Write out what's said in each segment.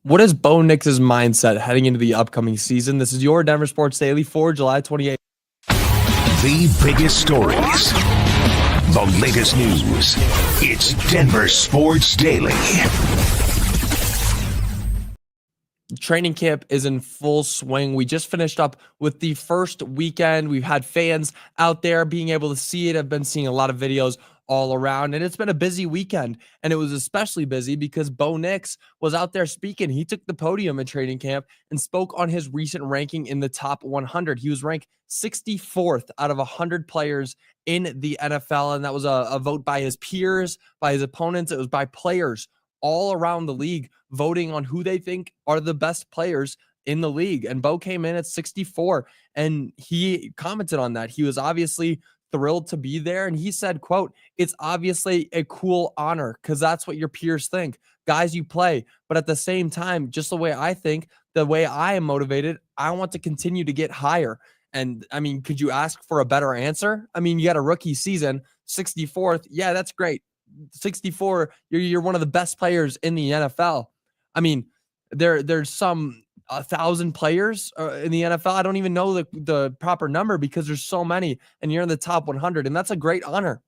What is Bo Nix's mindset heading into the upcoming season? This is your Denver Sports Daily for July 28th. The biggest stories, the latest news. It's Denver Sports Daily. Training camp is in full swing. We just finished up with the first weekend. We've had fans out there being able to see it. I've been seeing a lot of videos all around, and it's been a busy weekend. And it was especially busy because Bo Nix was out there speaking. He took the podium at training camp and spoke on his recent ranking in the top 100. He was ranked 64th out of 100 players in the NFL, and that was a vote by his peers, by his opponents. It was by players all around the league voting on who they think are the best players in the league. And Bo came in at 64, and he commented on that. He was obviously thrilled to be there. And he said, quote, "It's obviously a cool honor because that's what your peers think. Guys, you play. But at the same time, just the way I think, the way I am motivated, I want to continue to get higher." And I mean, could you ask for a better answer? I mean, you got a rookie season, 64th. Yeah, that's great. 64, you're one of the best players in the NFL. I mean, there's some 1,000 players in the NFL. I don't even know the proper number because there's so many, and you're in the top 100, and that's a great honor.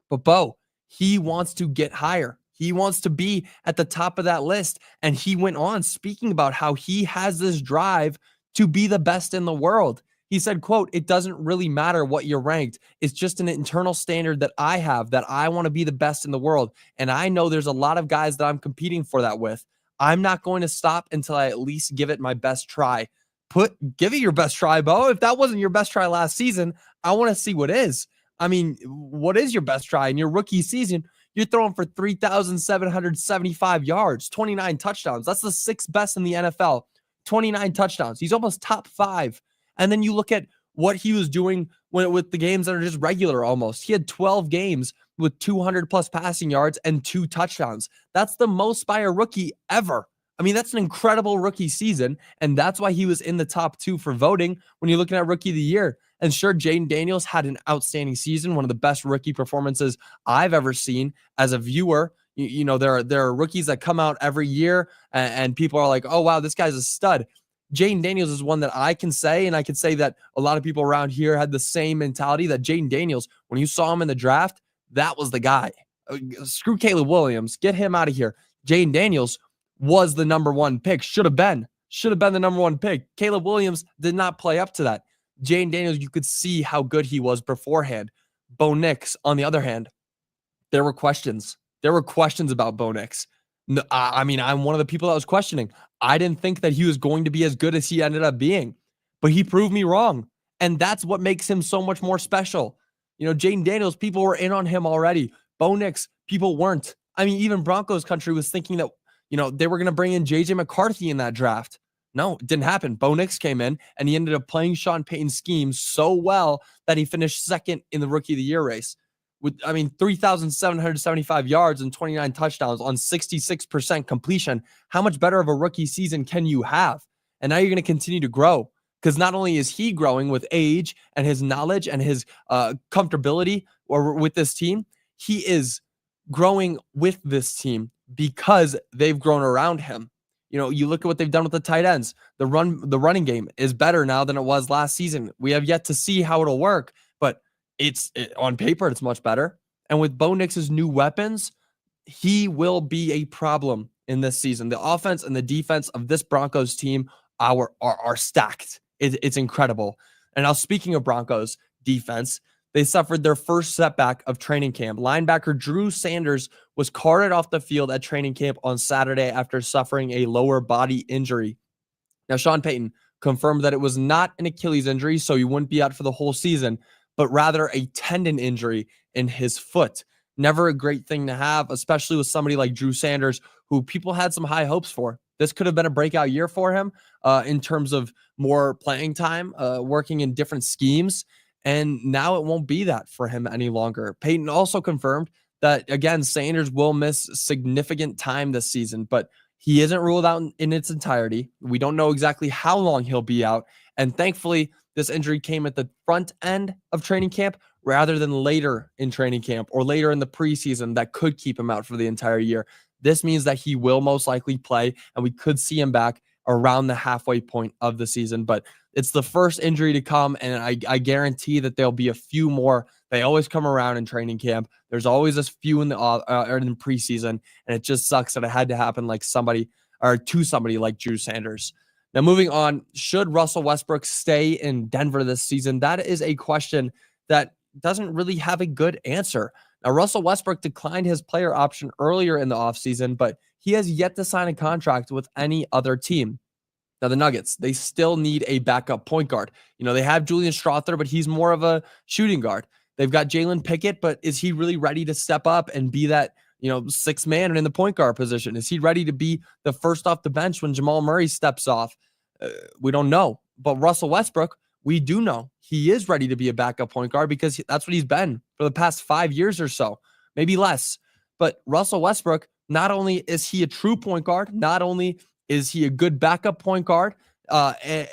But Bo, he wants to get higher. He wants to be at the top of that list, and he went on speaking about how he has this drive to be the best in the world. He said, quote, "It doesn't really matter what you're ranked. It's just an internal standard that I have, that I want to be the best in the world. And I know there's a lot of guys that I'm competing for that with. I'm not going to stop until I at least give it my best try." Give it your best try, Bo. If that wasn't your best try last season, I want to see what is. I mean, what is your best try? In your rookie season, you're throwing for 3,775 yards, 29 touchdowns. That's the sixth best in the NFL. 29 touchdowns. He's almost top 5. And then you look at what he was doing with the games that are just regular almost. He had 12 games with 200 plus passing yards and 2 touchdowns. That's the most by a rookie ever. I mean, that's an incredible rookie season, and that's why he was in the top 2 for voting when you're looking at Rookie of the Year. And sure, Jaden Daniels had an outstanding season, one of the best rookie performances I've ever seen as a viewer. You know, there are rookies that come out every year, and people are like, "Oh, wow, this guy's a stud." Jaden Daniels is one that I can say, and I can say that a lot of people around here had the same mentality that Jaden Daniels, when you saw him in the draft, that was the guy. Screw Caleb Williams. Get him out of here. Jaden Daniels was the number 1 pick. Should have been the number 1 pick. Caleb Williams did not play up to that. Jaden Daniels, you could see how good he was beforehand. Bo Nix, on the other hand, there were questions. There were questions about Bo Nix. I mean, I'm one of the people that was questioning. I didn't think that he was going to be as good as he ended up being, but he proved me wrong. And that's what makes him so much more special. You know, Jaden Daniels, people were in on him already. Bo Nix, people weren't. I mean, even Broncos country was thinking that, you know, they were going to bring in JJ McCarthy in that draft. No, it didn't happen. Bo Nix came in and he ended up playing Sean Payton's scheme so well that he finished second in the Rookie of the Year race. With, 3,775 yards and 29 touchdowns on 66% completion. How much better of a rookie season can you have? And now you're going to continue to grow, because not only is he growing with age and his knowledge and his comfortability with this team, he is growing with this team because they've grown around him. You know, you look at what they've done with the tight ends. The running game is better now than it was last season. We have yet to see how it'll work, but on paper, it's much better. And with Bo Nix's new weapons, he will be a problem in this season. The offense and the defense of this Broncos team are stacked. It's incredible. And now, speaking of Broncos defense, they suffered their first setback of training camp. Linebacker Drew Sanders was carted off the field at training camp on Saturday after suffering a lower body injury. Now, Sean Payton confirmed that it was not an Achilles injury, so he wouldn't be out for the whole season, but rather a tendon injury in his foot. Never a great thing to have, especially with somebody like Drew Sanders, who people had some high hopes for. This could have been a breakout year for him in terms of more playing time, working in different schemes, and now it won't be that for him any longer. Payton also confirmed that, again, Sanders will miss significant time this season, but he isn't ruled out in its entirety. We don't know exactly how long he'll be out, and thankfully, this injury came at the front end of training camp rather than later in training camp or later in the preseason that could keep him out for the entire year. This means that he will most likely play, and we could see him back around the halfway point of the season. But it's the first injury to come, and I guarantee that there'll be a few more. They always come around in training camp. There's always a few in the preseason, and it just sucks that it had to happen like somebody or to somebody like Drew Sanders. Now, moving on, should Russell Westbrook stay in Denver this season? That is a question that doesn't really have a good answer. Now, Russell Westbrook declined his player option earlier in the offseason, but he has yet to sign a contract with any other team. Now, the Nuggets, they still need a backup point guard. They have Julian Strawther, but he's more of a shooting guard. They've got Jalen Pickett, but is he really ready to step up and be that, sixth man in the point guard position? Is he ready to be the first off the bench when Jamal Murray steps off? We don't know. But Russell Westbrook, we do know he is ready to be a backup point guard because that's what he's been for the past 5 years or so, maybe less. But Russell Westbrook, not only is he a true point guard, not only is he a good backup point guard,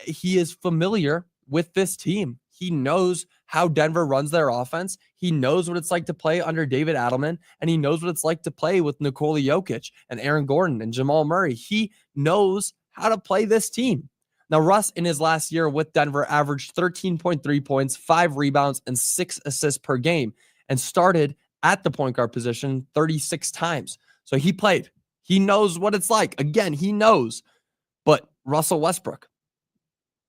he is familiar with this team. He knows how Denver runs their offense. He knows what it's like to play under David Adelman, and he knows what it's like to play with Nikola Jokic and Aaron Gordon and Jamal Murray. He knows how to play this team. Now, Russ, in his last year with Denver, averaged 13.3 points, 5 rebounds, and 6 assists per game, and started at the point guard position 36 times. So he played. He knows what it's like. Again, he knows. But Russell Westbrook,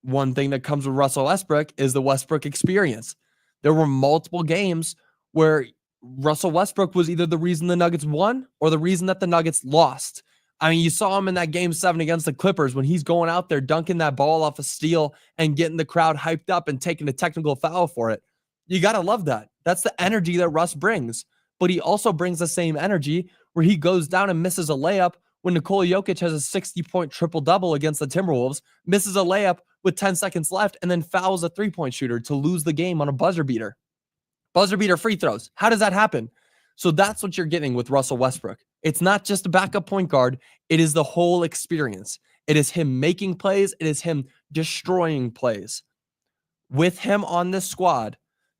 one thing that comes with Russell Westbrook is the Westbrook experience. There were multiple games where Russell Westbrook was either the reason the Nuggets won or the reason that the Nuggets lost. I mean, you saw him in that game 7 against the Clippers when he's going out there dunking that ball off a steal and getting the crowd hyped up and taking a technical foul for it. You got to love that. That's the energy that Russ brings. But he also brings the same energy where he goes down and misses a layup when Nikola Jokic has a 60-point triple-double against the Timberwolves, misses a layup with 10 seconds left, and then fouls a three-point shooter to lose the game on a buzzer beater. Buzzer beater free throws. How does that happen? So that's what you're getting with Russell Westbrook. It's not just a backup point guard. It is the whole experience. It is him making plays. It is him destroying plays. With him on this squad,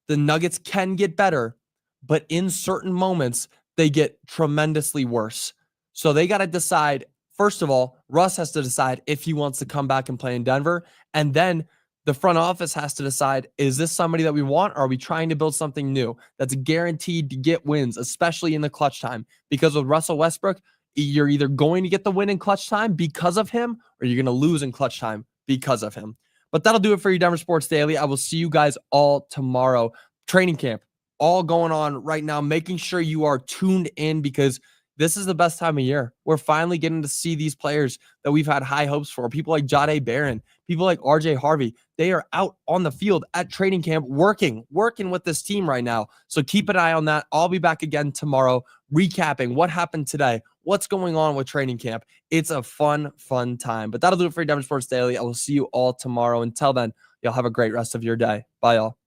the Nuggets can get better, but in certain moments, they get tremendously worse. So they got to decide, first of all, Russ has to decide if he wants to come back and play in Denver. And then the front office has to decide, is this somebody that we want, or are we trying to build something new that's guaranteed to get wins, especially in the clutch time? Because with Russell Westbrook, you're either going to get the win in clutch time because of him, or you're going to lose in clutch time because of him. But that'll do it for your Denver Sports Daily. I will see you guys all tomorrow. Training camp, all going on right now, making sure you are tuned in because this is the best time of year. We're finally getting to see these players that we've had high hopes for. People like Jahdae Barron, people like RJ Harvey. They are out on the field at training camp working with this team right now. So keep an eye on that. I'll be back again tomorrow recapping what happened today, what's going on with training camp. It's a fun time. But that'll do it for your Denver Sports Daily. I will see you all tomorrow. Until then, y'all have a great rest of your day. Bye, y'all.